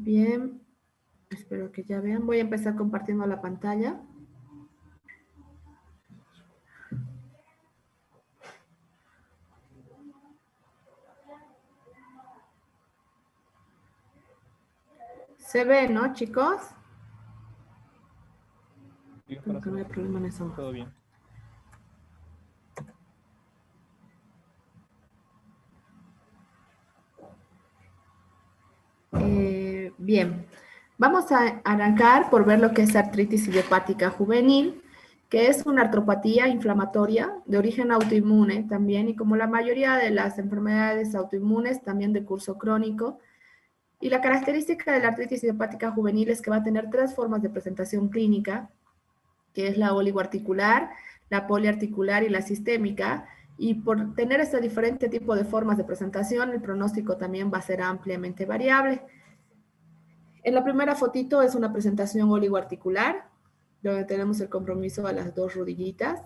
Bien, espero que ya vean. Voy a empezar compartiendo la pantalla. Se ve, ¿no, chicos? Bien, Creo que no hay problema en eso. todo bien. Bien, vamos a arrancar por ver lo que es artritis idiopática juvenil, que es una artropatía inflamatoria de origen autoinmune también, y como la mayoría de las enfermedades autoinmunes, también de curso crónico. Y la característica de la artritis idiopática juvenil es que va a tener tres formas de presentación clínica, que es la oligoarticular, la poliarticular y la sistémica. Y por tener este diferente tipo de formas de presentación, el pronóstico también va a ser ampliamente variable. En la primera fotito es una presentación oligoarticular, donde tenemos el compromiso a las dos rodillitas.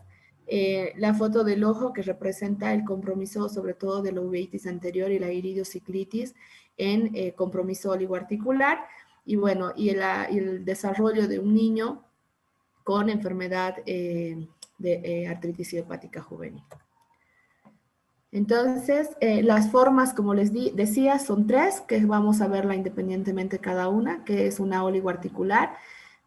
La foto del ojo que representa el compromiso sobre todo de la uveitis anterior y la iridociclitis en compromiso oligoarticular. Y bueno, y el desarrollo de un niño con enfermedad de artritis idiopática juvenil. Entonces, las formas, como les decía, son tres, que vamos a verla independientemente cada una, que es una oligoarticular,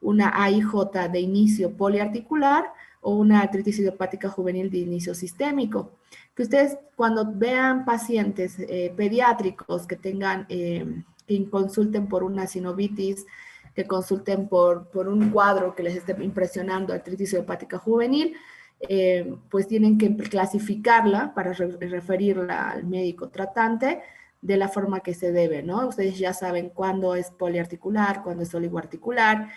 una AIJ de inicio poliarticular o una artritis idiopática juvenil de inicio sistémico. Que ustedes cuando vean pacientes pediátricos que tengan, que consulten por una sinovitis, que consulten por un cuadro que les esté impresionando artritis idiopática juvenil, pues tienen que clasificarla para referirla al médico tratante de la forma que se debe, ¿no? Ustedes ya saben cuándo es poliarticular, cuándo es oligoarticular,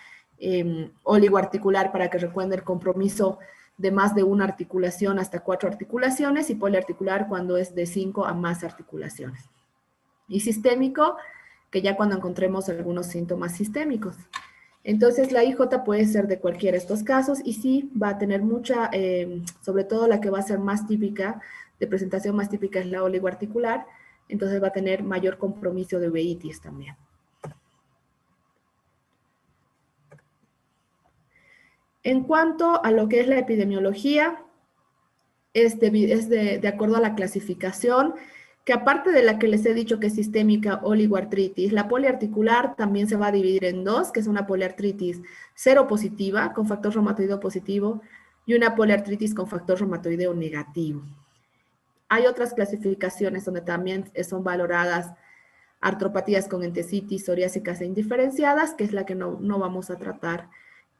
oligoarticular para que recuerden el compromiso de más de una articulación hasta 4 articulaciones, y poliarticular cuando es de 5 a más articulaciones. Y sistémico, que ya cuando encontremos algunos síntomas sistémicos. Entonces, la IJ puede ser de cualquiera de estos casos y sí va a tener mucha, sobre todo la que va a ser más típica, de presentación más típica es la oligoarticular, entonces va a tener mayor compromiso de uveitis también. En cuanto a lo que es la epidemiología, es de acuerdo a la clasificación, que aparte de la que les he dicho que es sistémica oligoartritis, la poliarticular también se va a dividir en dos, que es una poliartritis seropositiva con factor reumatoideo positivo y una poliartritis con factor reumatoideo negativo. Hay otras clasificaciones donde también son valoradas artropatías con entesitis, psoriásicas e indiferenciadas, que es la que no vamos a tratar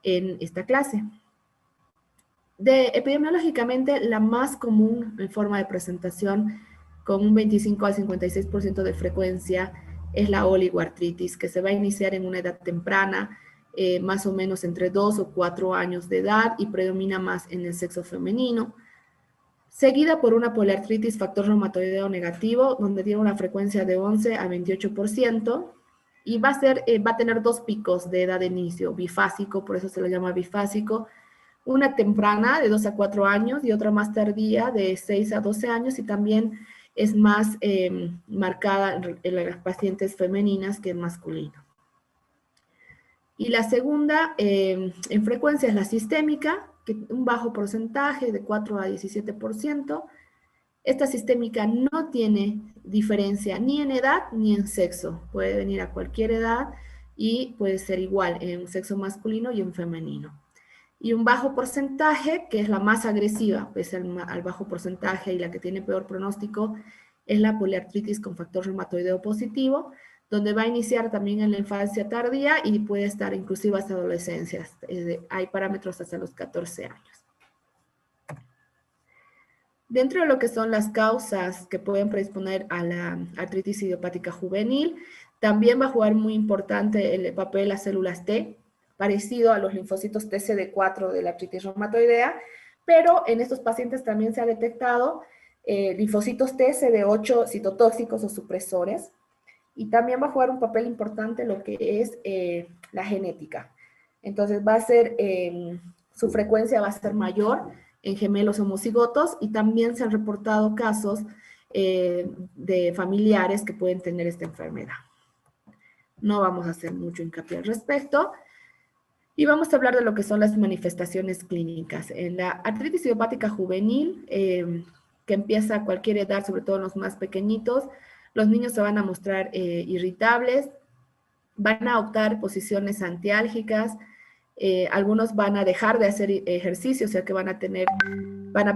en esta clase. Epidemiológicamente, la más común en forma de presentación, con un 25 al 56% de frecuencia, es la oligoartritis, que se va a iniciar en una edad temprana, más o menos entre 2 o 4 años de edad, y predomina más en el sexo femenino, seguida por una poliartritis factor reumatoideo negativo, donde tiene una frecuencia de 11 a 28%, y va a tener dos picos de edad de inicio, bifásico, por eso se lo llama bifásico, una temprana de 2 a 4 años y otra más tardía de 6 a 12 años, y también es más marcada en las pacientes femeninas que en masculino. Y la segunda en frecuencia es la sistémica, que un bajo porcentaje de 4 a 17%. Esta sistémica no tiene diferencia ni en edad ni en sexo. Puede venir a cualquier edad y puede ser igual en sexo masculino y en femenino. Y un bajo porcentaje, que es la más agresiva, pese al bajo porcentaje y la que tiene peor pronóstico, es la poliartritis con factor reumatoideo positivo, donde va a iniciar también en la infancia tardía y puede estar inclusive hasta adolescencia. Hay parámetros hasta los 14 años. Dentro de lo que son las causas que pueden predisponer a la artritis idiopática juvenil, también va a jugar muy importante el papel de las células T, parecido a los linfocitos TCD4 de la artritis reumatoidea, pero en estos pacientes también se ha detectado linfocitos TCD8 citotóxicos o supresores, y también va a jugar un papel importante lo que es la genética. Entonces va a ser, su frecuencia va a ser mayor en gemelos homocigotos, y también se han reportado casos de familiares que pueden tener esta enfermedad. no vamos a hacer mucho hincapié al respecto. Y vamos a hablar de lo que son las manifestaciones clínicas. En la artritis idiopática juvenil, que empieza a cualquier edad, sobre todo en los más pequeñitos, los niños se van a mostrar irritables, van a optar posiciones antiálgicas, algunos van a dejar de hacer ejercicio, o sea que van a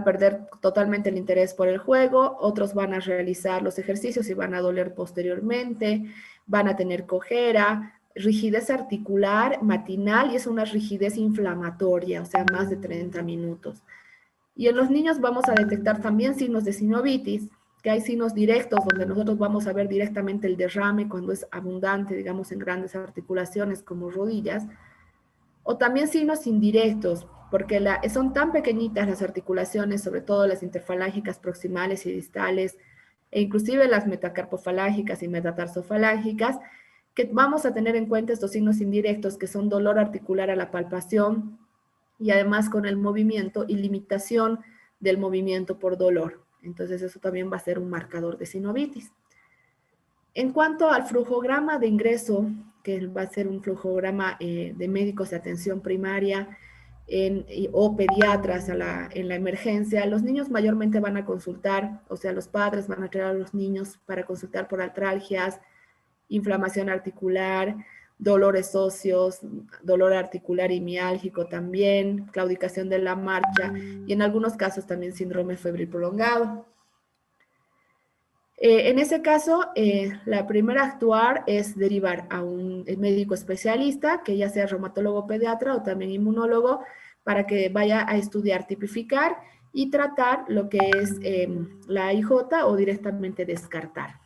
perder totalmente el interés por el juego, otros van a realizar los ejercicios y van a doler posteriormente, van a tener cojera, rigidez articular matinal y es una rigidez inflamatoria, o sea, más de 30 minutos. Y en los niños vamos a detectar también signos de sinovitis, que hay signos directos donde nosotros vamos a ver directamente el derrame cuando es abundante, digamos, en grandes articulaciones como rodillas, o también signos indirectos, porque son tan pequeñitas las articulaciones, sobre todo las interfalángicas proximales y distales, e inclusive las metacarpofalángicas y metatarsofalángicas, que vamos a tener en cuenta estos signos indirectos, que son dolor articular a la palpación, y además con el movimiento y limitación del movimiento por dolor. Entonces eso también va a ser un marcador de sinovitis. En cuanto al flujograma de ingreso, que va a ser un flujograma de médicos de atención primaria o pediatras en la emergencia, los niños mayormente van a consultar, o sea, los padres van a traer a los niños para consultar por artralgias, inflamación articular, dolores óseos, dolor articular y miálgico también, claudicación de la marcha y en algunos casos también síndrome febril prolongado. En ese caso, la primera a actuar es derivar a un médico especialista, que ya sea reumatólogo pediatra o también inmunólogo, para que vaya a estudiar, tipificar y tratar lo que es la AIJ o directamente descartar.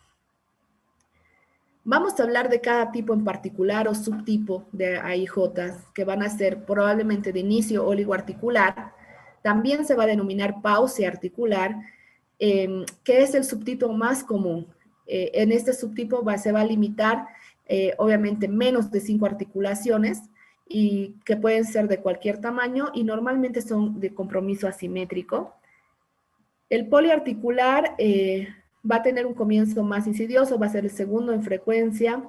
Vamos a hablar de cada tipo en particular o subtipo de AIJs, que van a ser probablemente de inicio oligoarticular. También se va a denominar pausia articular, que es el subtipo más común. En este subtipo se va a limitar, obviamente, menos de 5 articulaciones y que pueden ser de cualquier tamaño y normalmente son de compromiso asimétrico. El poliarticular va a tener un comienzo más insidioso, va a ser el segundo en frecuencia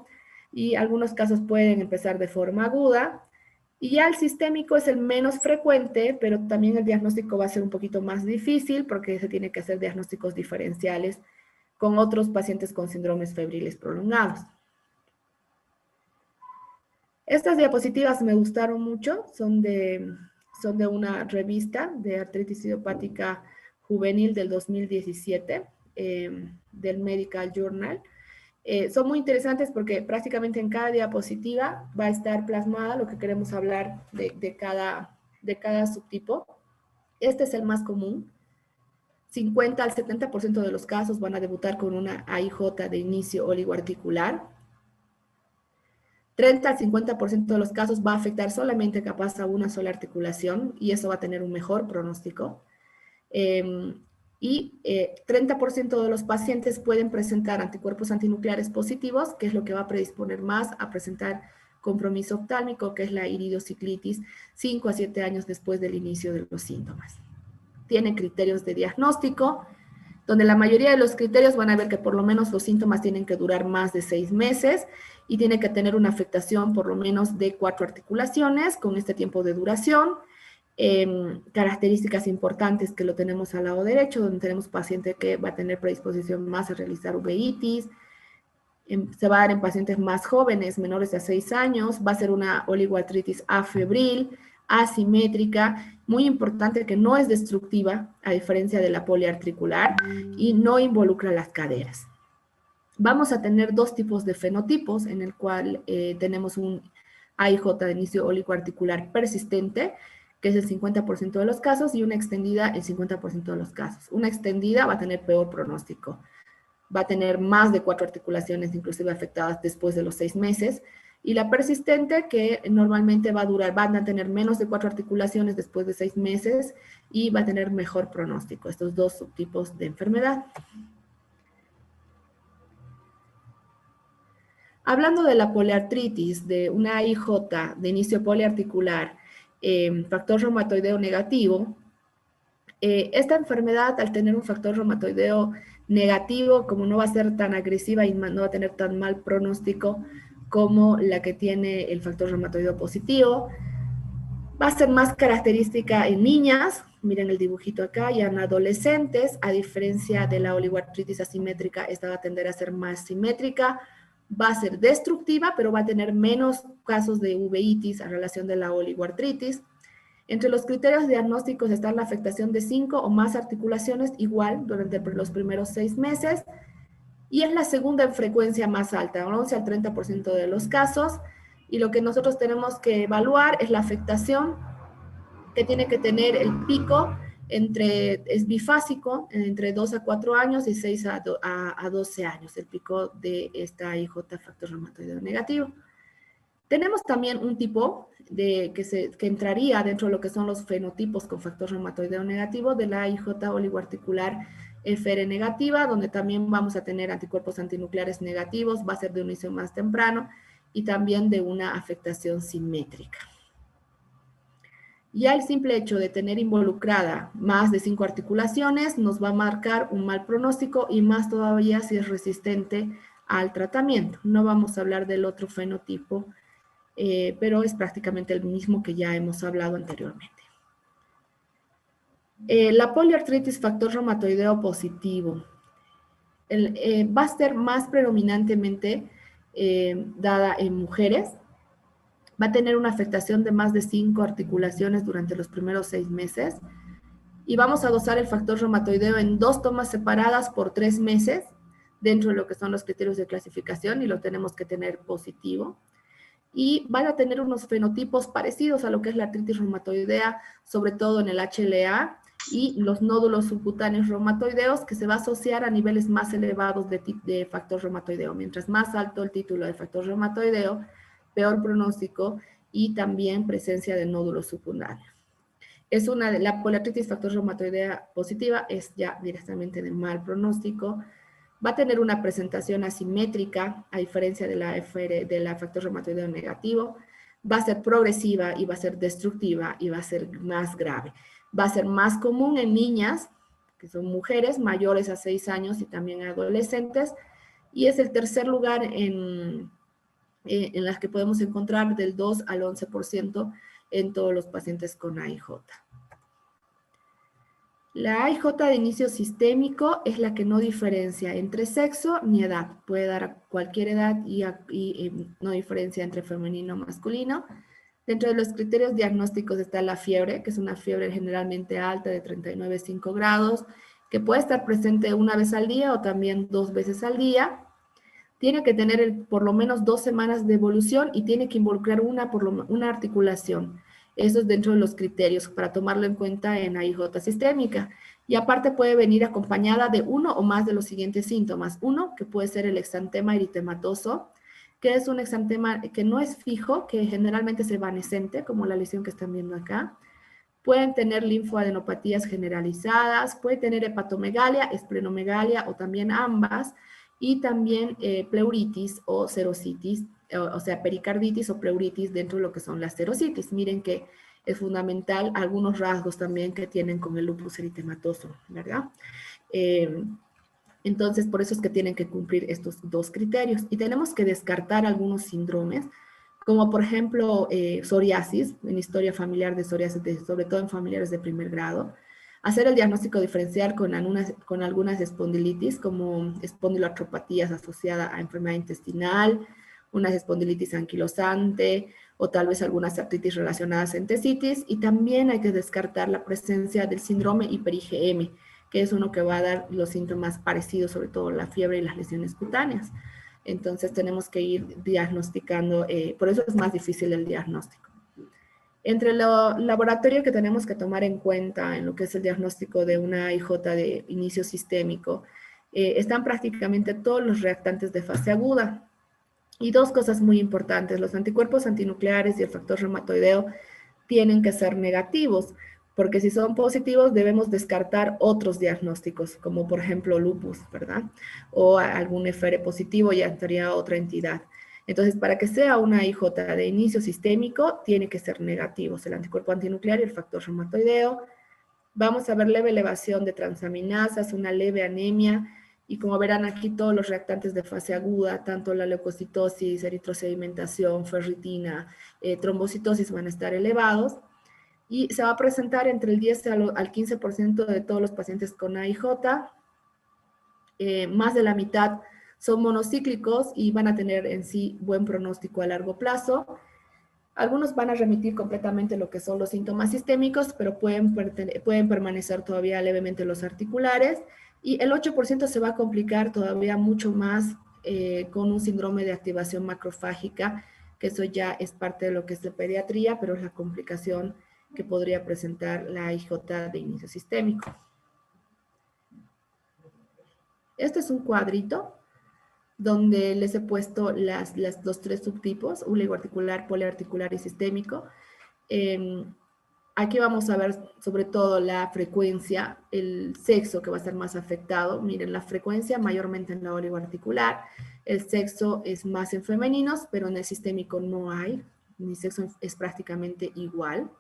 y algunos casos pueden empezar de forma aguda. Y ya el sistémico es el menos frecuente, pero también el diagnóstico va a ser un poquito más difícil porque se tiene que hacer diagnósticos diferenciales con otros pacientes con síndromes febriles prolongados. Estas diapositivas me gustaron mucho, son de una revista de artritis idiopática juvenil del 2017, del Medical Journal. Son muy interesantes porque prácticamente en cada diapositiva va a estar plasmada lo que queremos hablar de cada subtipo. Este es el más común. 50 al 70% de los casos van a debutar con una AIJ de inicio oligoarticular. 30 al 50% de los casos va a afectar solamente capaz a una sola articulación y eso va a tener un mejor pronóstico. Y 30% de los pacientes pueden presentar anticuerpos antinucleares positivos, que es lo que va a predisponer más a presentar compromiso oftálmico, que es la iridociclitis, 5 a 7 años después del inicio de los síntomas. Tiene criterios de diagnóstico, donde la mayoría de los criterios van a ver que por lo menos los síntomas tienen que durar más de 6 meses y tiene que tener una afectación por lo menos de 4 articulaciones con este tiempo de duración. Características importantes que lo tenemos al lado derecho, donde tenemos paciente que va a tener predisposición más a realizar uveitis, se va a dar en pacientes más jóvenes, menores de 6 años, va a ser una oligoartritis afebril, asimétrica, muy importante que no es destructiva, a diferencia de la poliarticular, y no involucra las caderas. Vamos a tener dos tipos de fenotipos, en el cual tenemos un AIJ de inicio oligoarticular persistente, que es el 50% de los casos, y una extendida el 50% de los casos. Una extendida va a tener peor pronóstico. Va a tener más de 4 articulaciones inclusive afectadas después de los 6 meses, y la persistente, que normalmente van a tener menos de 4 articulaciones después de 6 meses, y va a tener mejor pronóstico, estos dos subtipos de enfermedad. Hablando de la poliartritis, de una AIJ de inicio poliarticular, factor reumatoideo negativo, esta enfermedad, al tener un factor reumatoideo negativo, como no va a ser tan agresiva y no va a tener tan mal pronóstico como la que tiene el factor reumatoideo positivo. Va a ser más característica en niñas, miren el dibujito acá, y en adolescentes, a diferencia de la oligoartritis asimétrica, esta va a tender a ser más simétrica, va a ser destructiva, pero va a tener menos casos de uveitis a relación de la oligoartritis. Entre los criterios diagnósticos está la afectación de 5 o más articulaciones, igual durante los primeros 6 meses, y es la segunda en frecuencia más alta, 11 al 30% de los casos, y lo que nosotros tenemos que evaluar es la afectación que tiene que tener el pico es bifásico, entre 2 a 4 años y 6 a 12 años, el pico de esta IJ factor reumatoideo negativo. Tenemos también un tipo que entraría dentro de lo que son los fenotipos con factor reumatoideo negativo de la IJ oligoarticular FR negativa, donde también vamos a tener anticuerpos antinucleares negativos, va a ser de un inicio más temprano y también de una afectación simétrica. Ya el simple hecho de tener involucrada más de 5 articulaciones nos va a marcar un mal pronóstico y más todavía si es resistente al tratamiento. No vamos a hablar del otro fenotipo, pero es prácticamente el mismo que ya hemos hablado anteriormente. La poliartritis factor reumatoideo positivo va a ser más predominantemente dada en mujeres. Va a tener una afectación de más de 5 articulaciones durante los primeros 6 meses. Y vamos a dosar el factor reumatoideo en 2 tomas separadas por 3 meses, dentro de lo que son los criterios de clasificación, y lo tenemos que tener positivo. Y van a tener unos fenotipos parecidos a lo que es la artritis reumatoidea, sobre todo en el HLA y los nódulos subcutáneos reumatoideos, que se va a asociar a niveles más elevados de factor reumatoideo. Mientras más alto el título de factor reumatoideo, peor pronóstico y también presencia de nódulos subcutáneos. La poliartritis factor reumatoidea positiva es ya directamente de mal pronóstico. Va a tener una presentación asimétrica, a diferencia de la factor reumatoideo negativo. Va a ser progresiva y va a ser destructiva y va a ser más grave. Va a ser más común en niñas, que son mujeres mayores a 6 años y también adolescentes. Y es el tercer lugar en las que podemos encontrar del 2 al 11% en todos los pacientes con AIJ. La AIJ de inicio sistémico es la que no diferencia entre sexo ni edad. Puede dar a cualquier edad y no diferencia entre femenino o masculino. Dentro de los criterios diagnósticos está la fiebre, que es una fiebre generalmente alta de 39,5 grados, que puede estar presente una vez al día o también 2 veces al día. Tiene que tener por lo menos 2 semanas de evolución y tiene que involucrar una articulación. Eso es dentro de los criterios para tomarlo en cuenta en AIJ sistémica. Y aparte puede venir acompañada de uno o más de los siguientes síntomas. Uno, que puede ser el exantema eritematoso, que es un exantema que no es fijo, que generalmente es evanescente, como la lesión que están viendo acá. Pueden tener linfoadenopatías generalizadas, puede tener hepatomegalia, esplenomegalia o también ambas, y también pleuritis o serositis, o sea, pericarditis o pleuritis dentro de lo que son las serositis. Miren que es fundamental algunos rasgos también que tienen con el lupus eritematoso, ¿verdad? Entonces, por eso es que tienen que cumplir estos 2 criterios. Y tenemos que descartar algunos síndromes, como por ejemplo psoriasis, en historia familiar de psoriasis, sobre todo en familiares de primer grado. Hacer el diagnóstico diferencial con algunas espondilitis, como espondiloartropatías asociadas a enfermedad intestinal, una espondilitis anquilosante, o tal vez algunas artritis relacionadas a entesitis, y también hay que descartar la presencia del síndrome hiper-IgM, que es uno que va a dar los síntomas parecidos, sobre todo la fiebre y las lesiones cutáneas. Entonces tenemos que ir diagnosticando, por eso es más difícil el diagnóstico. Entre lo laboratorio que tenemos que tomar en cuenta en lo que es el diagnóstico de una IJ de inicio sistémico, están prácticamente todos los reactantes de fase aguda. Y 2 cosas muy importantes, los anticuerpos antinucleares y el factor reumatoideo tienen que ser negativos, porque si son positivos debemos descartar otros diagnósticos, como por ejemplo lupus, ¿verdad? O algún FR positivo, ya estaría otra entidad. Entonces, para que sea una IJ de inicio sistémico, tiene que ser negativos, el anticuerpo antinuclear y el factor reumatoideo. Vamos a ver leve elevación de transaminasas, una leve anemia, Y como verán aquí, todos los reactantes de fase aguda, tanto la leucocitosis, eritrosedimentación, ferritina, trombocitosis van a estar elevados. Y se va a presentar entre el 10 al 15% de todos los pacientes con AIJ. Más de la mitad son monocíclicos y van a tener en sí buen pronóstico a largo plazo. Algunos van a remitir completamente lo que son los síntomas sistémicos, pero pueden permanecer todavía levemente los articulares. Y el 8% se va a complicar todavía mucho más con un síndrome de activación macrofágica, que eso ya es parte de lo que es la pediatría, pero es la complicación que podría presentar la IJ de inicio sistémico. Este es un cuadrito donde les he puesto los tres subtipos, oligoarticular, poliarticular y sistémico. Aquí vamos a ver sobre todo la frecuencia, el sexo que va a estar más afectado. Miren, la frecuencia mayormente en la oligoarticular, el sexo es más en femeninos, pero en el sistémico no hay, mi sexo es prácticamente igual.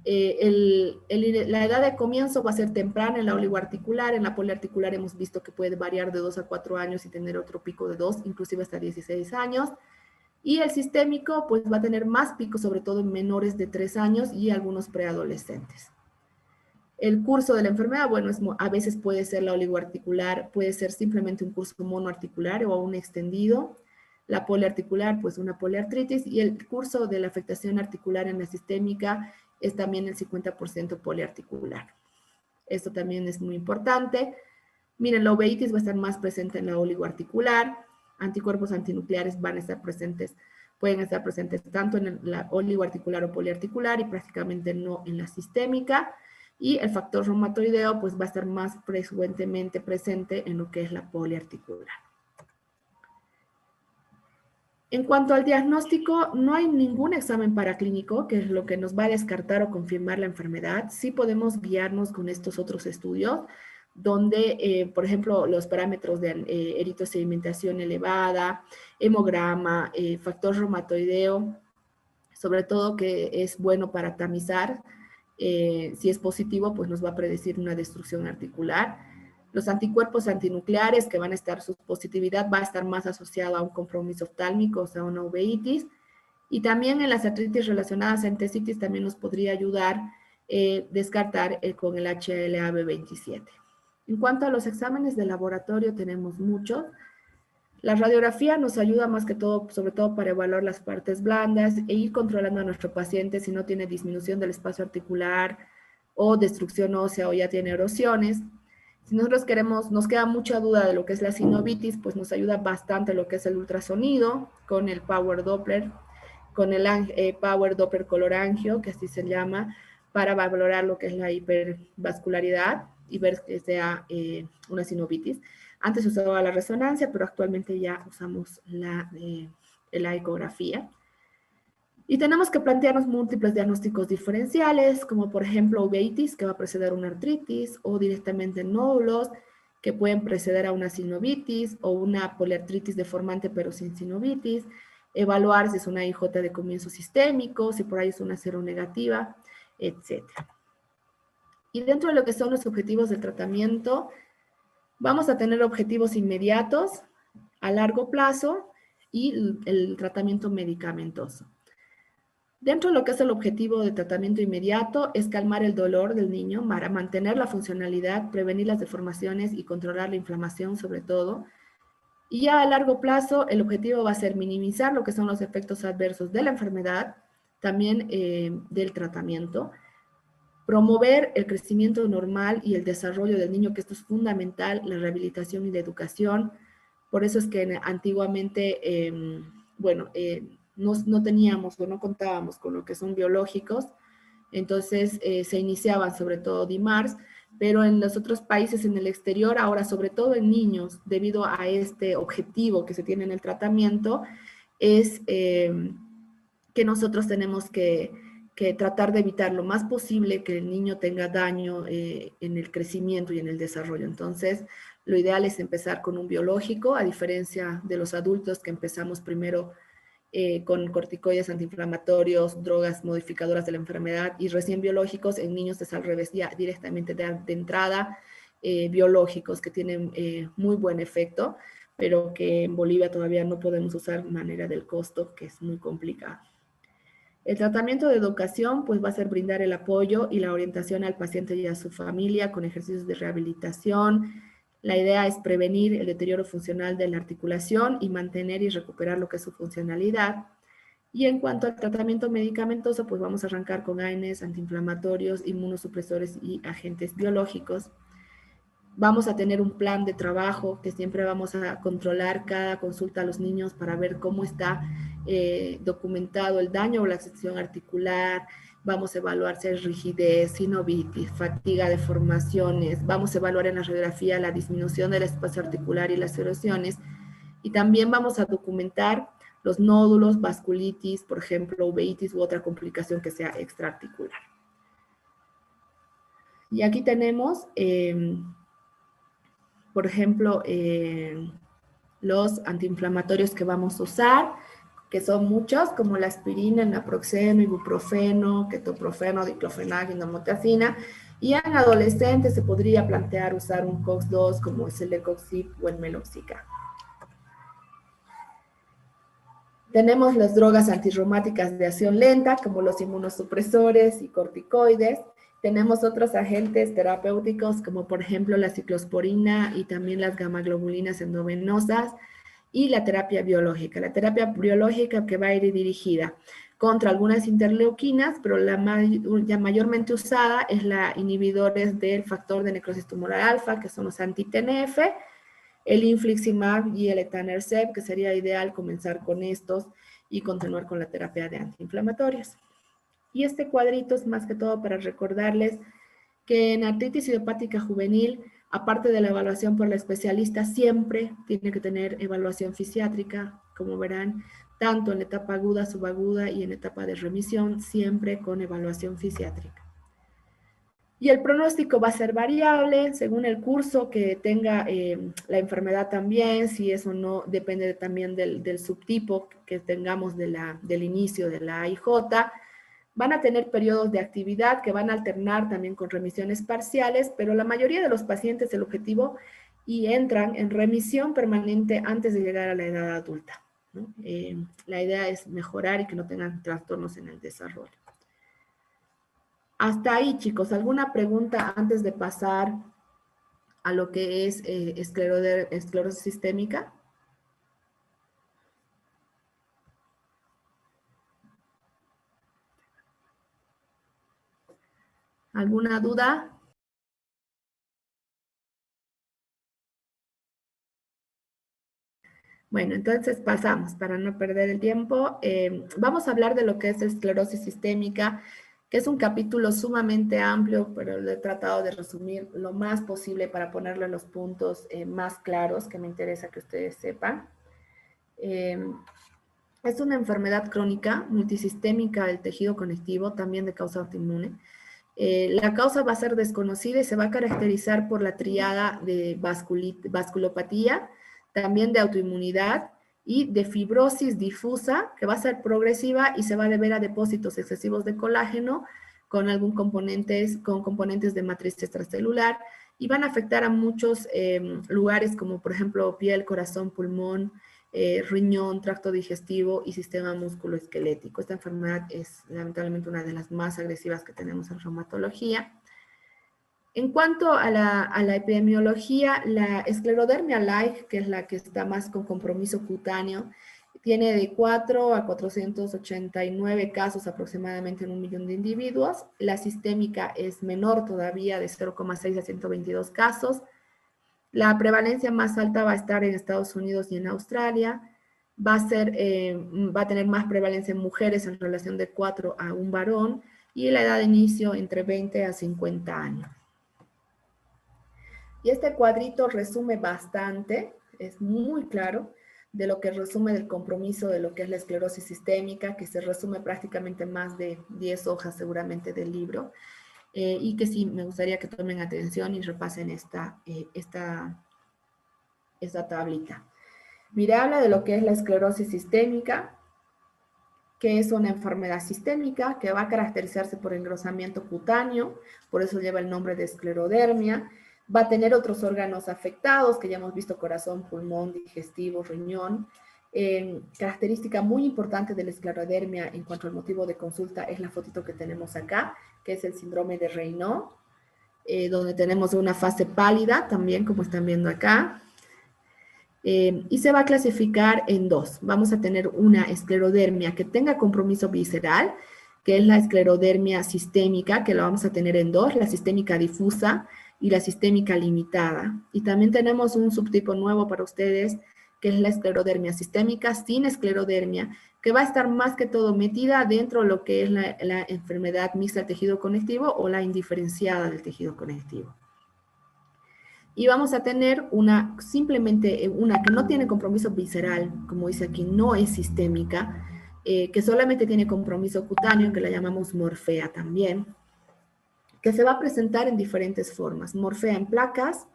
La edad de comienzo va a ser temprana en la oligoarticular, en la poliarticular hemos visto que puede variar de 2 a 4 años y tener otro pico de 2, inclusive hasta 16 años. Y el sistémico pues va a tener más picos, sobre todo en menores de 3 años y algunos preadolescentes. El curso de la enfermedad, bueno, a veces puede ser la oligoarticular, puede ser simplemente un curso monoarticular o un extendido. La poliarticular, pues una poliartritis, y el curso de la afectación articular en la sistémica es también el 50% poliarticular. Esto también es muy importante. Miren, la uveitis va a estar más presente en la oligoarticular, anticuerpos antinucleares van a estar presentes, pueden estar presentes tanto en la oligoarticular o poliarticular y prácticamente no en la sistémica. Y el factor reumatoideo pues va a estar más frecuentemente presente en lo que es la poliarticular. En cuanto al diagnóstico, no hay ningún examen paraclínico, que es lo que nos va a descartar o confirmar la enfermedad. Sí podemos guiarnos con estos otros estudios, donde, por ejemplo, los parámetros de eritrosedimentación elevada, hemograma, factor reumatoideo, sobre todo que es bueno para tamizar. Si es positivo, pues nos va a predecir una destrucción articular. Los anticuerpos antinucleares, que van a estar, su positividad va a estar más asociada a un compromiso oftálmico, o sea, a una uveitis. Y también en las artritis relacionadas a entesitis también nos podría ayudar descartar con el HLA-B27. En cuanto a los exámenes de laboratorio, tenemos muchos. La radiografía nos ayuda más que todo, sobre todo para evaluar las partes blandas e ir controlando a nuestro paciente si no tiene disminución del espacio articular o destrucción ósea o ya tiene erosiones. Si nosotros nos queda mucha duda de lo que es la sinovitis, pues nos ayuda bastante lo que es el ultrasonido con el Power Doppler, con el Power Doppler colorangio, que así se llama, para valorar lo que es la hipervascularidad y ver que sea una sinovitis. Antes usaba la resonancia, pero actualmente ya usamos la ecografía. Y tenemos que plantearnos múltiples diagnósticos diferenciales, como por ejemplo uveitis, que va a preceder una artritis, o directamente nódulos, que pueden preceder a una sinovitis, o una poliartritis deformante pero sin sinovitis. Evaluar si es una IJ de comienzo sistémico, si por ahí es una seronegativa, etc. Y dentro de lo que son los objetivos del tratamiento, vamos a tener objetivos inmediatos, a largo plazo, y el tratamiento medicamentoso. Dentro de lo que es el objetivo de tratamiento inmediato es calmar el dolor del niño para mantener la funcionalidad, prevenir las deformaciones y controlar la inflamación sobre todo. Y ya a largo plazo el objetivo va a ser minimizar lo que son los efectos adversos de la enfermedad, también del tratamiento, promover el crecimiento normal y el desarrollo del niño, que esto es fundamental, la rehabilitación y la educación. Por eso es que antiguamente, no teníamos o no contábamos con lo que son biológicos, entonces se iniciaban sobre todo DIMARS, pero en los otros países en el exterior, ahora sobre todo en niños, debido a este objetivo que se tiene en el tratamiento, es que nosotros tenemos que tratar de evitar lo más posible que el niño tenga daño en el crecimiento y en el desarrollo. Entonces, lo ideal es empezar con un biológico, a diferencia de los adultos que empezamos primero con corticoides antiinflamatorios, drogas modificadoras de la enfermedad y recién biológicos. En niños es al revés, ya directamente de entrada biológicos que tienen muy buen efecto, pero que en Bolivia todavía no podemos usar de manera del costo, que es muy complicado. El tratamiento de educación pues va a ser brindar el apoyo y la orientación al paciente y a su familia con ejercicios de rehabilitación. La idea es prevenir el deterioro funcional de la articulación y mantener y recuperar lo que es su funcionalidad. Y en cuanto al tratamiento medicamentoso, pues vamos a arrancar con AINES, antiinflamatorios, inmunosupresores y agentes biológicos. Vamos a tener un plan de trabajo que siempre vamos a controlar cada consulta a los niños para ver cómo está documentado el daño o la sección articular. Vamos a evaluar si hay rigidez, sinovitis, fatiga, deformaciones. Vamos a evaluar en la radiografía la disminución del espacio articular y las erosiones. Y también vamos a documentar los nódulos, vasculitis, por ejemplo, uveitis u otra complicación que sea extraarticular. Y aquí tenemos por ejemplo, los antiinflamatorios que vamos a usar, que son muchos, como la aspirina, el naproxeno, ibuprofeno, ketoprofeno, diclofenac, indometacina, y en adolescentes se podría plantear usar un COX-2 como es el Lecoxib o el Meloxicam. Tenemos las drogas antirreumáticas de acción lenta, como los inmunosupresores y corticoides. Tenemos otros agentes terapéuticos, como por ejemplo la ciclosporina y también las gamaglobulinas endovenosas, y la terapia biológica. La terapia biológica que va a ir dirigida contra algunas interleuquinas, pero ya mayormente usada es la inhibidores del factor de necrosis tumoral alfa, que son los anti-TNF, el infliximab y el etanercept, que sería ideal comenzar con estos y continuar con la terapia de antiinflamatorios. Y este cuadrito es más que todo para recordarles que en artritis idiopática juvenil, aparte de la evaluación por la especialista, siempre tiene que tener evaluación fisiátrica, como verán, tanto en la etapa aguda, subaguda y en etapa de remisión, siempre con evaluación fisiátrica. Y el pronóstico va a ser variable según el curso que tenga la enfermedad también, si eso no depende también del subtipo que tengamos del inicio de la AIJ. Van a tener periodos de actividad que van a alternar también con remisiones parciales, pero la mayoría de los pacientes el objetivo y entran en remisión permanente antes de llegar a la edad adulta, ¿no? La idea es mejorar y que no tengan trastornos en el desarrollo. Hasta ahí, chicos, ¿alguna pregunta antes de pasar a lo que es esclerosis sistémica? ¿Alguna duda? Bueno, entonces pasamos, para no perder el tiempo. Vamos a hablar de lo que es esclerosis sistémica, que es un capítulo sumamente amplio, pero lo he tratado de resumir lo más posible para ponerle los puntos más claros que me interesa que ustedes sepan. Es una enfermedad crónica multisistémica del tejido conectivo, también de causa autoinmune. La causa va a ser desconocida y se va a caracterizar por la triada de vasculopatía, también de autoinmunidad y de fibrosis difusa, que va a ser progresiva y se va a deber a depósitos excesivos de colágeno con componentes de matriz extracelular y van a afectar a muchos lugares como por ejemplo piel, corazón, pulmón, riñón, tracto digestivo y sistema musculoesquelético. Esta enfermedad es lamentablemente una de las más agresivas que tenemos en reumatología. En cuanto a la epidemiología, la esclerodermia light, que es la que está más con compromiso cutáneo, tiene de 4 a 489 casos aproximadamente en 1 millón de individuos. La sistémica es menor todavía, de 0,6 a 122 casos. La prevalencia más alta va a estar en Estados Unidos y en Australia. Va a tener más prevalencia en mujeres en relación de 4 a 1 varón y la edad de inicio entre 20 a 50 años. Y este cuadrito resume bastante, es muy claro, de lo que resume del compromiso de lo que es la esclerosis sistémica, que se resume prácticamente más de 10 hojas seguramente del libro. Y que sí, me gustaría que tomen atención y repasen esta tablita. Mire, habla de lo que es la esclerosis sistémica, que es una enfermedad sistémica que va a caracterizarse por engrosamiento cutáneo, por eso lleva el nombre de esclerodermia. Va a tener otros órganos afectados, que ya hemos visto: corazón, pulmón, digestivo, riñón. Característica muy importante de la esclerodermia en cuanto al motivo de consulta es la fotito que tenemos acá, que es el síndrome de Raynaud, donde tenemos una fase pálida también, como están viendo acá. Y se va a clasificar en dos. Vamos a tener una esclerodermia que tenga compromiso visceral, que es la esclerodermia sistémica, que la vamos a tener en dos: la sistémica difusa y la sistémica limitada. Y también tenemos un subtipo nuevo para ustedes, que es la esclerodermia sistémica sin esclerodermia, que va a estar más que todo metida dentro de lo que es la enfermedad mixta del tejido conectivo o la indiferenciada del tejido conectivo. Y vamos a tener simplemente una que no tiene compromiso visceral, como dice aquí, no es sistémica, que solamente tiene compromiso cutáneo, que la llamamos morfea también, que se va a presentar en diferentes formas. Morfea en placas,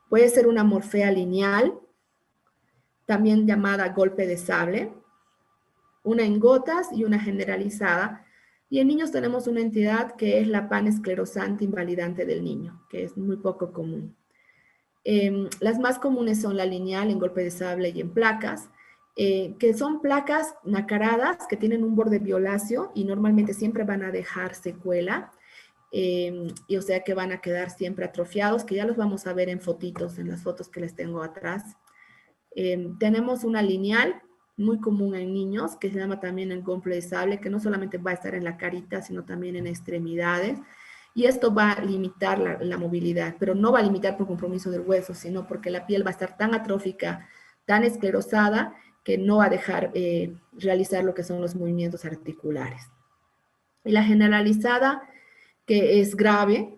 puede ser una morfea lineal, también llamada golpe de sable, una en gotas y una generalizada. Y en niños tenemos una entidad que es la panesclerosante invalidante del niño, que es muy poco común. Las más comunes son la lineal en golpe de sable y en placas, que son placas nacaradas que tienen un borde violáceo y normalmente siempre van a dejar secuela, y o sea que van a quedar siempre atrofiados, que ya los vamos a ver en fotitos, en las fotos que les tengo atrás. Tenemos una lineal muy común en niños, que se llama también el golpe de sable, que no solamente va a estar en la carita, sino también en extremidades. Y esto va a limitar la movilidad, pero no va a limitar por compromiso del hueso, sino porque la piel va a estar tan atrófica, tan esclerosada, que no va a dejar realizar lo que son los movimientos articulares. Y la generalizada, que es grave,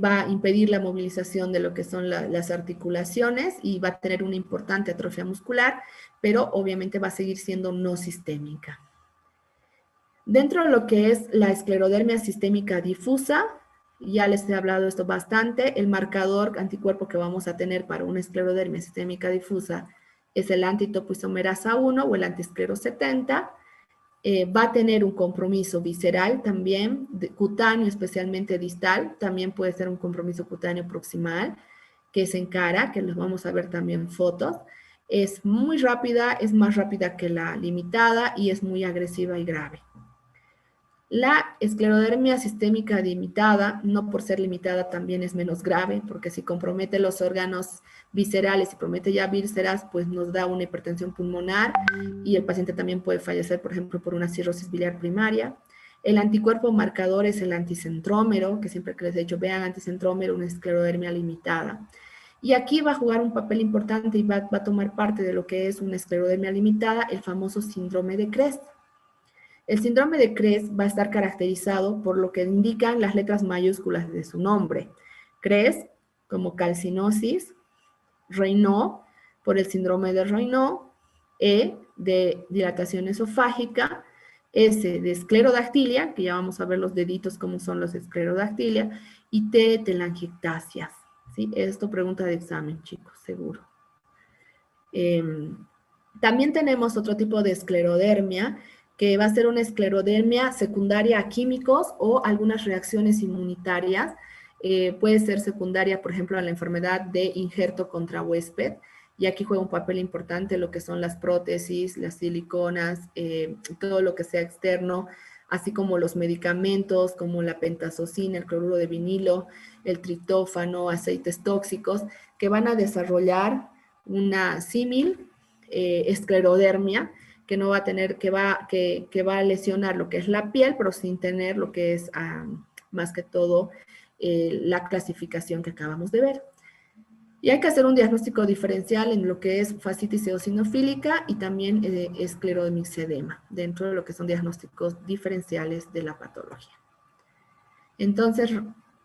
va a impedir la movilización de lo que son las articulaciones y va a tener una importante atrofia muscular, pero obviamente va a seguir siendo no sistémica. Dentro de lo que es la esclerodermia sistémica difusa, ya les he hablado de esto bastante, el marcador anticuerpo que vamos a tener para una esclerodermia sistémica difusa es el antitopoisomerasa 1 o el antiesclero 70. Va a tener un compromiso visceral también, cutáneo, especialmente distal, también puede ser un compromiso cutáneo proximal, que es en cara, que los vamos a ver también fotos. Es muy rápida, es más rápida que la limitada y es muy agresiva y grave. La esclerodermia sistémica limitada, no por ser limitada también es menos grave, porque si compromete los órganos viscerales y promete ya vísceras, pues nos da una hipertensión pulmonar y el paciente también puede fallecer, por ejemplo, por una cirrosis biliar primaria. El anticuerpo marcador es el anticentrómero, que siempre que les he dicho, vean anticentrómero, una esclerodermia limitada. Y aquí va a jugar un papel importante y va a tomar parte de lo que es una esclerodermia limitada, el famoso síndrome de Crest. El síndrome de Crest va a estar caracterizado por lo que indican las letras mayúsculas de su nombre. Crest, como calcinosis; Raynaud, por el síndrome de Raynaud; E, de dilatación esofágica; S, de esclerodactilia, que ya vamos a ver los deditos cómo son los esclerodactilia; y T, telangiectasias. ¿Sí? Esto pregunta de examen, chicos, seguro. También tenemos otro tipo de esclerodermia, que va a ser una esclerodermia secundaria a químicos o algunas reacciones inmunitarias. Puede ser secundaria, por ejemplo, a la enfermedad de injerto contra huésped, y aquí juega un papel importante lo que son las prótesis, las siliconas, todo lo que sea externo, así como los medicamentos como la pentazocina, el cloruro de vinilo, el triptófano, aceites tóxicos, que van a desarrollar una símil esclerodermia, que no va a tener, que va a lesionar lo que es la piel, pero sin tener lo que es más que todo la clasificación que acabamos de ver. Y hay que hacer un diagnóstico diferencial en lo que es fascitis eosinofílica y también esclerodermicedema, dentro de lo que son diagnósticos diferenciales de la patología. Entonces,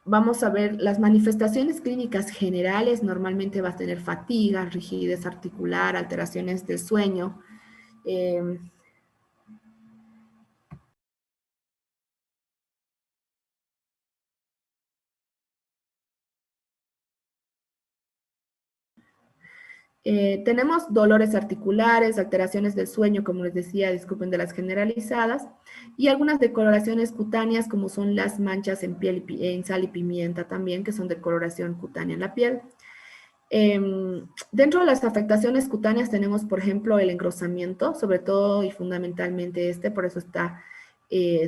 vamos a ver las manifestaciones clínicas generales. Normalmente va a tener fatiga, rigidez articular, alteraciones del sueño. Tenemos dolores articulares, alteraciones del sueño, como les decía, disculpen de las generalizadas, y algunas decoloraciones cutáneas, como son las manchas en piel, en sal y pimienta también, que son de coloración cutánea en la piel. Dentro de las afectaciones cutáneas tenemos, por ejemplo, el engrosamiento, sobre todo y fundamentalmente por eso está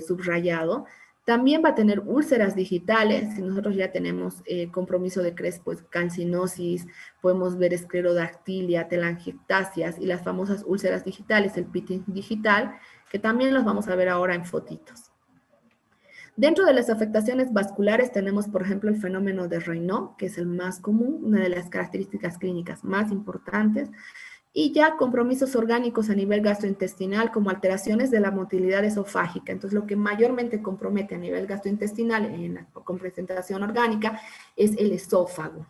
subrayado. También va a tener úlceras digitales, si nosotros ya tenemos compromiso de CRES, pues calcinosis, podemos ver esclerodactilia, telangiectasias y las famosas úlceras digitales, el pitting digital, que también los vamos a ver ahora en fotitos. Dentro de las afectaciones vasculares tenemos, por ejemplo, el fenómeno de Raynaud, que es el más común, una de las características clínicas más importantes, y ya compromisos orgánicos a nivel gastrointestinal como alteraciones de la motilidad esofágica. Entonces, lo que mayormente compromete a nivel gastrointestinal con presentación orgánica es el esófago.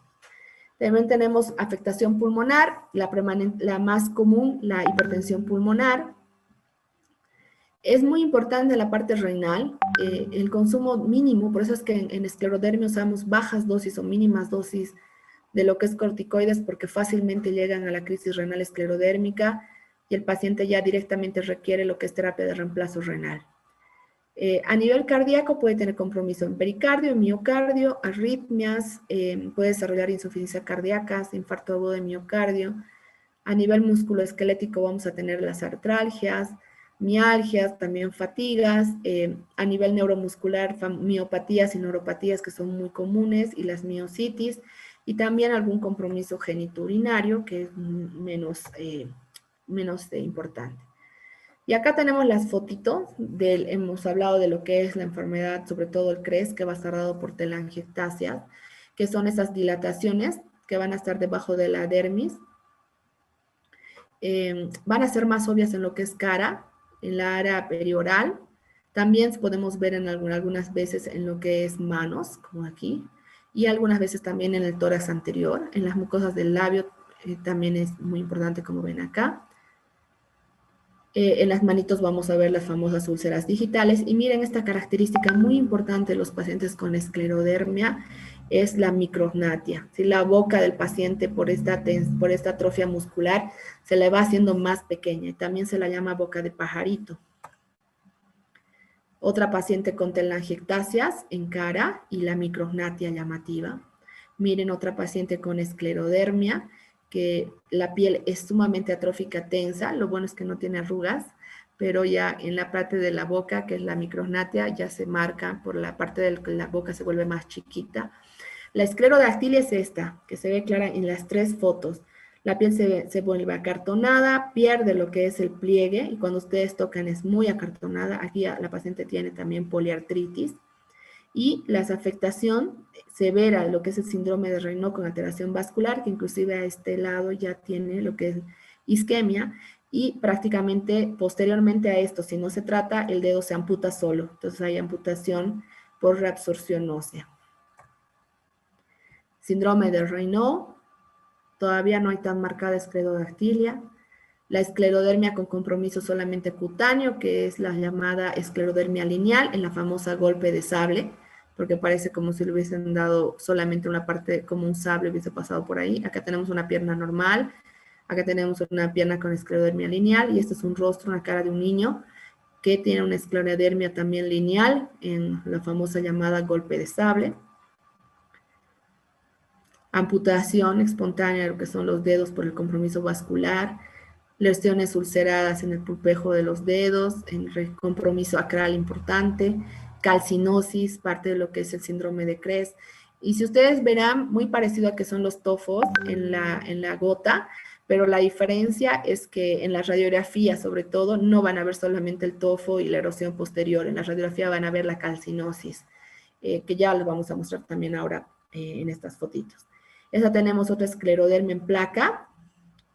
También tenemos afectación pulmonar, la más común, la hipertensión pulmonar. Es muy importante la parte renal, el consumo mínimo, por eso es que en esclerodermia usamos bajas dosis o mínimas dosis de lo que es corticoides, porque fácilmente llegan a la crisis renal esclerodérmica y el paciente ya directamente requiere lo que es terapia de reemplazo renal. A nivel cardíaco puede tener compromiso en pericardio, miocardio, arritmias, puede desarrollar insuficiencia cardíaca, infarto agudo de miocardio. A nivel musculoesquelético vamos a tener las artralgias, mialgias, también fatigas. A nivel neuromuscular, miopatías y neuropatías que son muy comunes y las miositis. Y también algún compromiso genitourinario que es menos importante. Y acá tenemos las fotitos, hemos hablado de lo que es la enfermedad, sobre todo el CRES, que va a estar dado por telangiectasias, que son esas dilataciones que van a estar debajo de la dermis. Van a ser más obvias en lo que es cara, en la área perioral. También podemos ver en algunas veces en lo que es manos, como aquí, y algunas veces también en el tórax anterior. En las mucosas del labio también es muy importante, como ven acá. En las manitos vamos a ver las famosas úlceras digitales. Y miren esta característica muy importante de los pacientes con esclerodermia, es la micrognatia. Si la boca del paciente por esta atrofia muscular se le va haciendo más pequeña y también se la llama boca de pajarito. Otra paciente con telangiectasias en cara y la micrognatia llamativa. Miren otra paciente con esclerodermia, que la piel es sumamente atrófica tensa, lo bueno es que no tiene arrugas, pero ya en la parte de la boca, que es la micrognatia, ya se marca por la parte de la boca, se vuelve más chiquita. La esclerodactilia es esta, que se ve clara en las tres fotos. La piel se vuelve acartonada, pierde lo que es el pliegue, y cuando ustedes tocan es muy acartonada. Aquí la paciente tiene también poliartritis. Y la afectación severa, lo que es el síndrome de Raynaud con alteración vascular, que inclusive a este lado ya tiene lo que es isquemia, y prácticamente posteriormente a esto, si no se trata, el dedo se amputa solo. Entonces hay amputación por reabsorción ósea. Síndrome de Raynaud, todavía no hay tan marcada esclerodactilia. La esclerodermia con compromiso solamente cutáneo, que es la llamada esclerodermia lineal, en la famosa golpe de sable, porque parece como si le hubiesen dado solamente una parte, como un sable hubiese pasado por ahí. Acá tenemos una pierna normal, acá tenemos una pierna con esclerodermia lineal, y este es un rostro, una cara de un niño que tiene una esclerodermia también lineal, en la famosa llamada golpe de sable. Amputación espontánea, lo que son los dedos por el compromiso vascular, lesiones ulceradas en el pulpejo de los dedos, en compromiso acral importante, calcinosis, parte de lo que es el síndrome de CRES. Y si ustedes verán, muy parecido a que son los tofos en la gota, pero la diferencia es que en la radiografía, sobre todo, no van a ver solamente el tofo y la erosión posterior. En la radiografía van a ver la calcinosis, que ya les vamos a mostrar también ahora en estas fotitos. Esa tenemos otra esclerodermia en placa,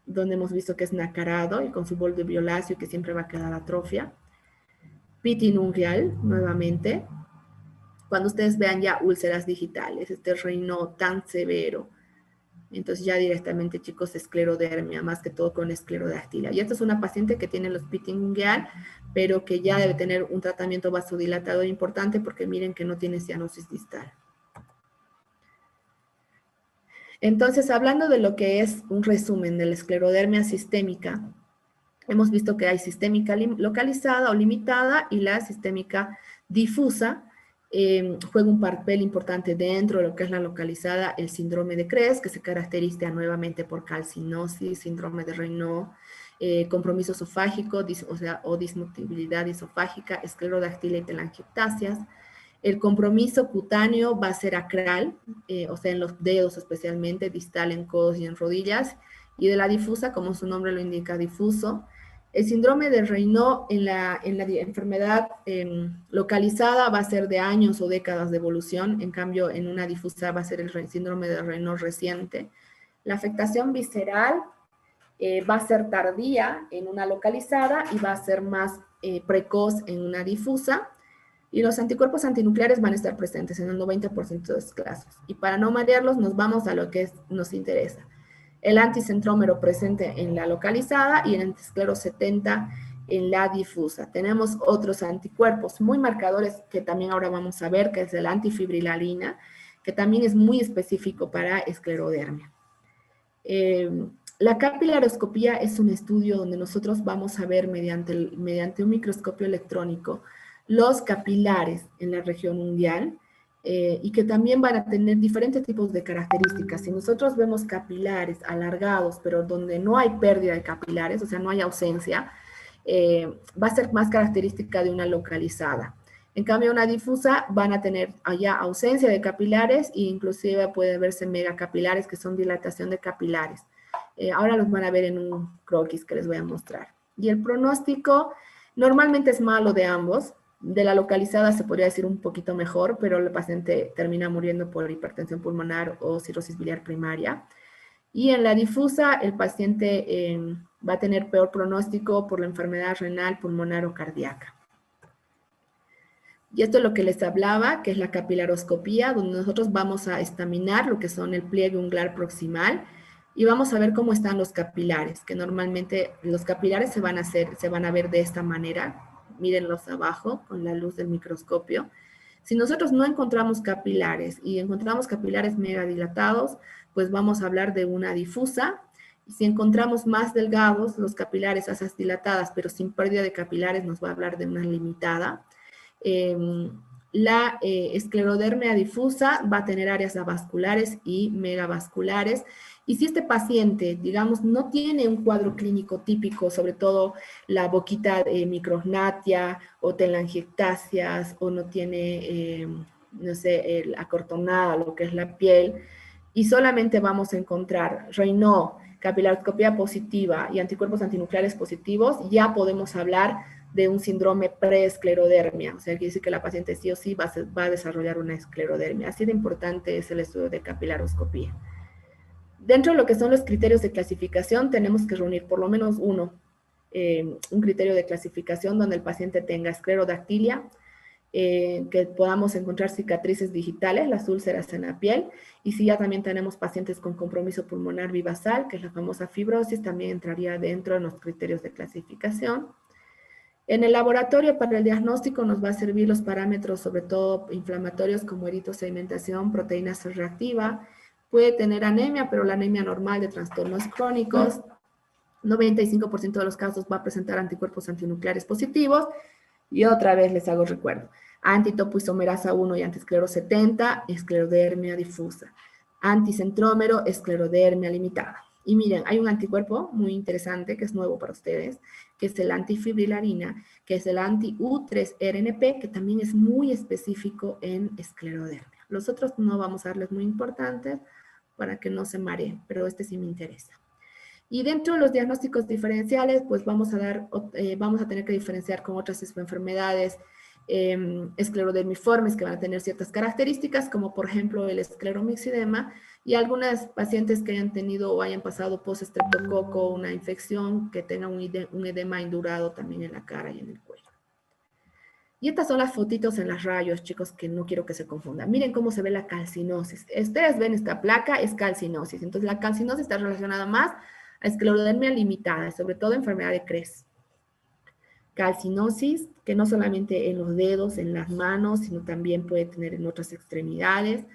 donde hemos visto que es nacarado y con su borde violáceo que siempre va a quedar atrofia. Pitting ungueal, nuevamente. Cuando ustedes vean ya úlceras digitales, este Raynaud tan severo, entonces ya directamente, chicos, esclerodermia, más que todo con esclerodactilia. Y esta es una paciente que tiene los pitting ungueal, pero que ya debe tener un tratamiento vasodilatador importante porque miren que no tiene cianosis distal. Entonces, hablando de lo que es un resumen de la esclerodermia sistémica, hemos visto que hay sistémica localizada o limitada y la sistémica difusa. Juega un papel importante dentro de lo que es la localizada, el síndrome de Cres, que se caracteriza nuevamente por calcinosis, síndrome de Raynaud, compromiso esofágico, o dismotilidad esofágica, esclerodactilia y telangiectasias. El compromiso cutáneo va a ser acral, o sea, en los dedos especialmente, distal en codos y en rodillas, y de la difusa, como su nombre lo indica, difuso. El síndrome de Raynaud en la enfermedad localizada va a ser de años o décadas de evolución, en cambio en una difusa va a ser el síndrome de Raynaud reciente. La afectación visceral va a ser tardía en una localizada y va a ser más precoz en una difusa. Y los anticuerpos antinucleares van a estar presentes en el 90% de los casos. Y para no marearlos, nos vamos a lo que nos interesa. El anticentrómero presente en la localizada y el antisclero 70 en la difusa. Tenemos otros anticuerpos muy marcadores que también ahora vamos a ver, que es el antifibrilarina, que también es muy específico para esclerodermia. La capilaroscopía es un estudio donde nosotros vamos a ver mediante un microscopio electrónico los capilares en la región unguial y que también van a tener diferentes tipos de características. Si nosotros vemos capilares alargados, pero donde no hay pérdida de capilares, o sea, no hay ausencia, va a ser más característica de una localizada. En cambio, una difusa van a tener allá ausencia de capilares e inclusive puede verse megacapilares, que son dilatación de capilares. Ahora los van a ver en un croquis que les voy a mostrar. Y el pronóstico normalmente es malo de ambos. De la localizada se podría decir un poquito mejor, pero el paciente termina muriendo por hipertensión pulmonar o cirrosis biliar primaria. Y en la difusa, el paciente va a tener peor pronóstico por la enfermedad renal, pulmonar o cardíaca. Y esto es lo que les hablaba, que es la capilaroscopía, donde nosotros vamos a estaminar lo que son el pliegue unglar proximal y vamos a ver cómo están los capilares, que normalmente los capilares se van a ver de esta manera. Mírenlos abajo con la luz del microscopio. Si nosotros no encontramos capilares y encontramos capilares megadilatados, pues vamos a hablar de una difusa. Y si encontramos más delgados, los capilares, asas dilatadas, pero sin pérdida de capilares, nos va a hablar de una limitada. La esclerodermia difusa va a tener áreas avasculares y megavasculares. Y si este paciente, digamos, no tiene un cuadro clínico típico, sobre todo la boquita micrognatia o telangiectasias, o no tiene, no sé, acortonada, lo que es la piel, y solamente vamos a encontrar Raynaud, capilaroscopía positiva y anticuerpos antinucleares positivos, ya podemos hablar de un síndrome preesclerodermia, o sea, quiere decir que la paciente sí o sí va a desarrollar una esclerodermia. Así de importante es el estudio de capilaroscopía. Dentro de lo que son los criterios de clasificación, tenemos que reunir por lo menos un criterio de clasificación donde el paciente tenga esclerodactilia, que podamos encontrar cicatrices digitales, las úlceras en la piel, y si ya también tenemos pacientes con compromiso pulmonar bivasal, que es la famosa fibrosis, también entraría dentro de los criterios de clasificación. En el laboratorio para el diagnóstico nos va a servir los parámetros, sobre todo inflamatorios como eritrosedimentación, proteína C reactiva, puede tener anemia, pero la anemia normal de trastornos crónicos, 95% de los casos va a presentar anticuerpos antinucleares positivos, y otra vez les hago recuerdo, antitopoisomerasa 1 y antiesclero 70, esclerodermia difusa, anticentrómero, esclerodermia limitada. Y miren, hay un anticuerpo muy interesante que es nuevo para ustedes, que es el antifibrilarina, que es el anti-U3-RNP, que también es muy específico en esclerodermia. Los otros no vamos a darles muy importantes para que no se mareen, pero este sí me interesa. Y dentro de los diagnósticos diferenciales, pues vamos a tener que diferenciar con otras enfermedades esclerodermiformes que van a tener ciertas características, como por ejemplo el escleromixidema, y algunas pacientes que hayan tenido o hayan pasado post-estreptococo, una infección, que tengan un edema indurado también en la cara y en el cuello. Y estas son las fotitos en las rayos, chicos, que no quiero que se confundan. Miren cómo se ve la calcinosis. Ustedes ven esta placa, es calcinosis. Entonces la calcinosis está relacionada más a esclerodermia limitada, sobre todo enfermedad de Cres. Calcinosis, que no solamente en los dedos, en las manos, sino también puede tener en otras extremidades.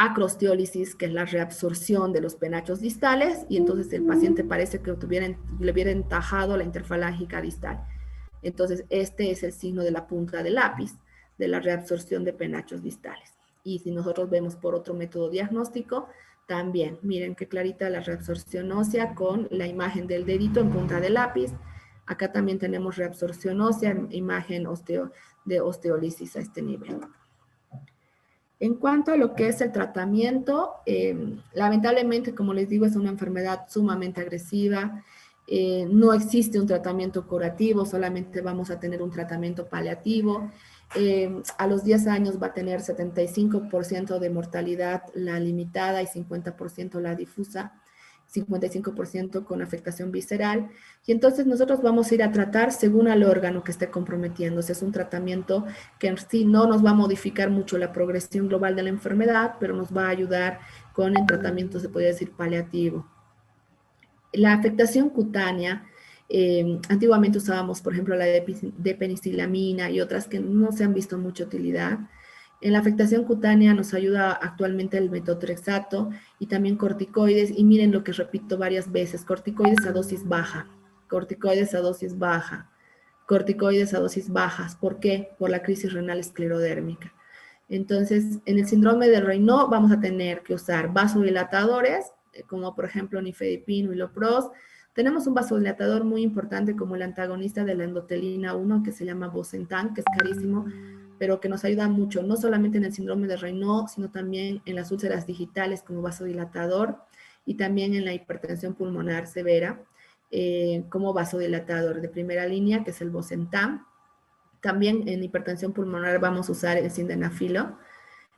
acrostiólisis, que es la reabsorción de los penachos distales, y entonces el paciente parece que le hubiera entajado la interfalángica distal. Entonces, este es el signo de la punta del lápiz, de la reabsorción de penachos distales. Y si nosotros vemos por otro método diagnóstico, también, miren qué clarita la reabsorción ósea con la imagen del dedito en punta del lápiz. Acá también tenemos reabsorción ósea, imagen de osteolisis a este nivel. En cuanto a lo que es el tratamiento, lamentablemente, como les digo, es una enfermedad sumamente agresiva. No existe un tratamiento curativo, solamente vamos a tener un tratamiento paliativo. A los 10 años va a tener 75% de mortalidad la limitada y 50% la difusa, 55% con afectación visceral. Y entonces nosotros vamos a ir a tratar según al órgano que esté comprometiéndose. Es un tratamiento que en sí no nos va a modificar mucho la progresión global de la enfermedad, pero nos va a ayudar con el tratamiento, se podría decir, paliativo. La afectación cutánea, antiguamente usábamos, por ejemplo, la de penicilamina y otras que no se han visto mucha utilidad. En la afectación cutánea nos ayuda actualmente el metotrexato y también corticoides, y miren lo que repito varias veces, corticoides a dosis baja, corticoides a dosis baja, corticoides a dosis bajas. ¿Por qué? Por la crisis renal esclerodérmica. Entonces, en el síndrome de Raynaud vamos a tener que usar vasodilatadores, como por ejemplo nifedipino y Lopros. Tenemos un vasodilatador muy importante como el antagonista de la endotelina 1, que se llama Bosentan, que es carísimo, pero que nos ayuda mucho, no solamente en el síndrome de Raynaud, sino también en las úlceras digitales como vasodilatador, y también en la hipertensión pulmonar severa, como vasodilatador de primera línea, que es el Bosentan. También en hipertensión pulmonar vamos a usar el sildenafilo,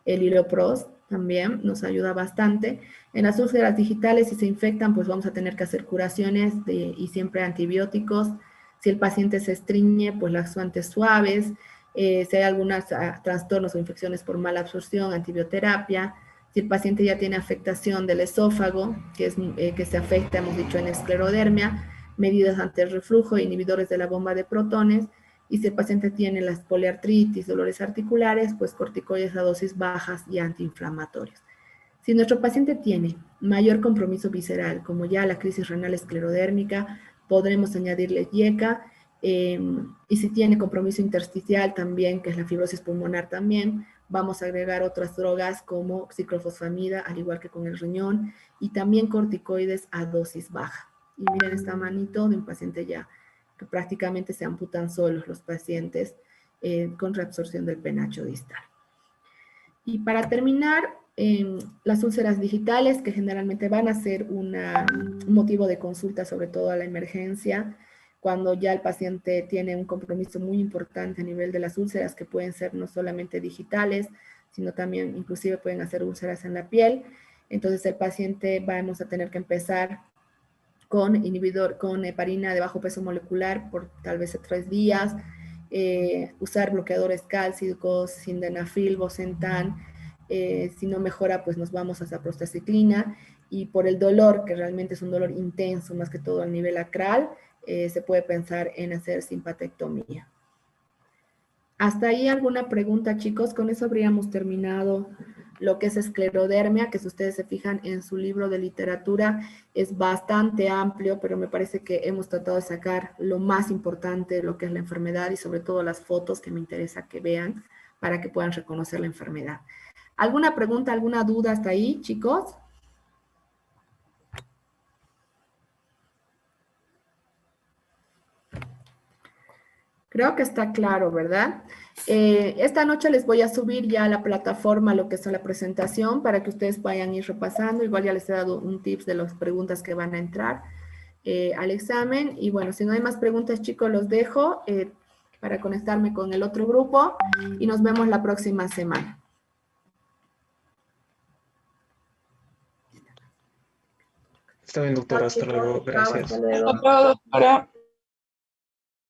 el Iloprost también nos ayuda bastante. En las úlceras digitales, si se infectan, pues vamos a tener que hacer curaciones y siempre antibióticos. Si el paciente se estriñe, pues laxantes suaves. Si hay algunos trastornos o infecciones por mala absorción, antibioterapia. Si el paciente ya tiene afectación del esófago, que se afecta, hemos dicho, en esclerodermia, medidas ante el reflujo, inhibidores de la bomba de protones. Y si el paciente tiene las poliartritis, dolores articulares, pues corticoides a dosis bajas y antiinflamatorios. Si nuestro paciente tiene mayor compromiso visceral, como ya la crisis renal esclerodérmica, podremos añadirle IECA, y si tiene compromiso intersticial también, que es la fibrosis pulmonar también, vamos a agregar otras drogas como ciclofosfamida, al igual que con el riñón, y también corticoides a dosis baja. Y miren esta manito de un paciente ya que prácticamente se amputan solos los pacientes con reabsorción del penacho distal. Y para terminar, las úlceras digitales, que generalmente van a ser un motivo de consulta, sobre todo a la emergencia, cuando ya el paciente tiene un compromiso muy importante a nivel de las úlceras, que pueden ser no solamente digitales, sino también inclusive pueden hacer úlceras en la piel. Entonces el paciente vamos a tener que empezar con heparina de bajo peso molecular por tal vez 3 días, usar bloqueadores cálcicos, sildenafil, Bosentan. Si no mejora, pues nos vamos a saprostaciclina, y por el dolor, que realmente es un dolor intenso, más que todo a nivel acral, se puede pensar en hacer simpatectomía. ¿Hasta ahí alguna pregunta, chicos? Con eso habríamos terminado lo que es esclerodermia, que si ustedes se fijan en su libro de literatura es bastante amplio, pero me parece que hemos tratado de sacar lo más importante de lo que es la enfermedad y sobre todo las fotos que me interesa que vean para que puedan reconocer la enfermedad. ¿Alguna pregunta, alguna duda hasta ahí, chicos? Creo que está claro, ¿verdad? Esta noche les voy a subir ya a la plataforma lo que es la presentación para que ustedes vayan a ir repasando. Igual ya les he dado un tips de las preguntas que van a entrar al examen. Y bueno, si no hay más preguntas, chicos, los dejo para conectarme con el otro grupo y nos vemos la próxima semana. Está bien, doctora. Hasta luego. Gracias. Hasta luego. Hasta luego, doctora.